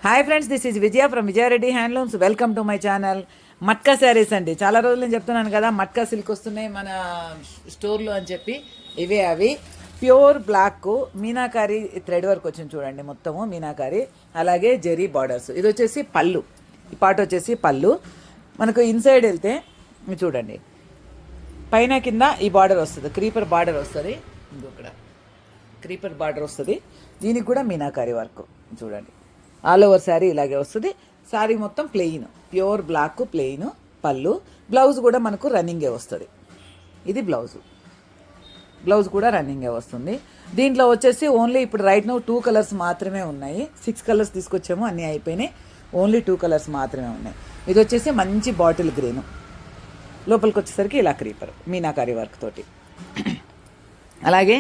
Hi friends, this is Vijaya from Vijaya Reddy handlooms. Welcome to my channel. Matka saris అండి. చాలా రోజులు నేను చెప్తున్నాను కదా, మట్కా సిల్క్ వస్తున్నాయి మన స్టోర్లో అని చెప్పి. ఇవే అవి pure black meenakari thread work వచ్చింది చూడండి, మొత్తము మీనాకారి. అలాగే జెరీ బార్డర్స్. ఇది వచ్చేసి పళ్ళు, ఈ పాట వచ్చేసి పళ్ళు. మనకు ఇన్సైడ్ వెళ్తే చూడండి, పైన కింద ఈ బార్డర్ వస్తుంది, క్రీపర్ బార్డర్ వస్తుంది. ఇంకొకడ క్రీపర్ బార్డర్ వస్తుంది. దీనికి కూడా మీనాకారి వర్క్ చూడండి. ఆల్ ఓవర్ శారీ ఇలాగే వస్తుంది. శారీ మొత్తం ప్లెయిన్, ప్యూర్ బ్లాక్ ప్లెయిన్. పళ్ళు, బ్లౌజ్ కూడా మనకు రన్నింగే వస్తుంది. ఇది బ్లౌజ్ కూడా రన్నింగే వస్తుంది. దీంట్లో వచ్చేసి ఓన్లీ ఇప్పుడు రైట్ నౌ 2 కలర్స్ మాత్రమే ఉన్నాయి. 6 కలర్స్ తీసుకొచ్చాము, అన్నీ అయిపోయినాయి. ఓన్లీ 2 కలర్స్ మాత్రమే ఉన్నాయి. ఇది వచ్చేసి మంచి బాటిల్ గ్రీను, లోపలికి వచ్చేసరికి ఇలా క్రీపర్ మీనాకారి వర్క్ తోటి. అలాగే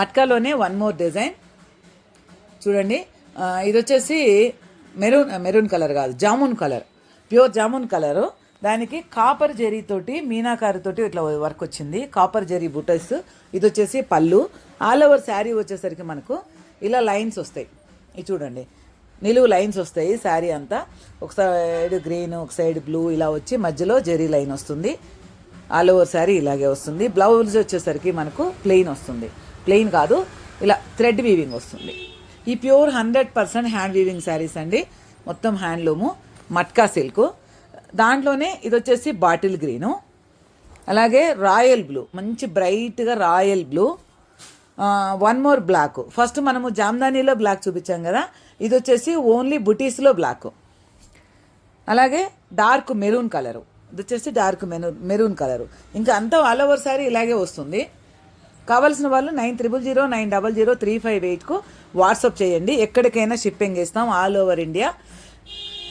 మట్కాలోనే వన్ మోర్ డిజైన్ చూడండి. ఇది వచ్చేసి మెరూన్ కలర్ కాదు, jamun colour, pure jamun colour. దానికి కాపర్ జరీతోటి మీనాకారితోటి ఇట్లా వర్క్ వచ్చింది, కాపర్ జరీ బుటస్. ఇది వచ్చేసి పళ్ళు. ఆల్ ఓవర్ శారీ వచ్చేసరికి మనకు ఇలా లైన్స్ వస్తాయి. ఇది చూడండి, నిలువు లైన్స్ వస్తాయి శారీ అంతా. ఒక సైడ్ గ్రీన్, ఒక సైడ్ బ్లూ, ఇలా వచ్చి మధ్యలో జరీ లైన్ వస్తుంది. ఆల్ ఓవర్ శారీ ఇలాగే వస్తుంది. బ్లౌజ్ వచ్చేసరికి మనకు ప్లెయిన్ వస్తుంది. ప్లెయిన్ కాదు, ఇలా థ్రెడ్ వీవింగ్ వస్తుంది. ఈ ప్యూర్ 100% హ్యాండ్ వీవింగ్ శారీస్ అండి, మొత్తం హ్యాండ్లూము, మట్కా సిల్క్. దాంట్లోనే ఇది వచ్చేసి బాటిల్ గ్రీను, అలాగే రాయల్ బ్లూ, మంచి బ్రైట్గా royal blue. One more black. First మనము జామ్దానీలో బ్లాక్ చూపించాం కదా, ఇది వచ్చేసి ఓన్లీ బుటీస్లో బ్లాక్. అలాగే డార్క్ మెరూన్ కలరు, ఇది వచ్చేసి డార్క్ మెరూన్ కలరు. ఇంకా అంతా ఆల్ ఓవర్ శారీ ఇలాగే వస్తుంది. కావాల్సిన వాళ్ళు 9000900358కు వాట్సాప్ చేయండి. ఎక్కడికైనా షిప్పింగ్ ఇస్తాం, all over India.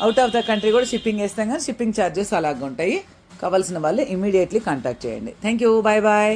Out of the country కూడా షిప్పింగ్ వేస్తాం, కానీ షిప్పింగ్ ఛార్జెస్ అలాగే ఉంటాయి. కావాల్సిన వాళ్ళు ఇమీడియట్లీ కాంటాక్ట్ చేయండి. Thank you, bye bye.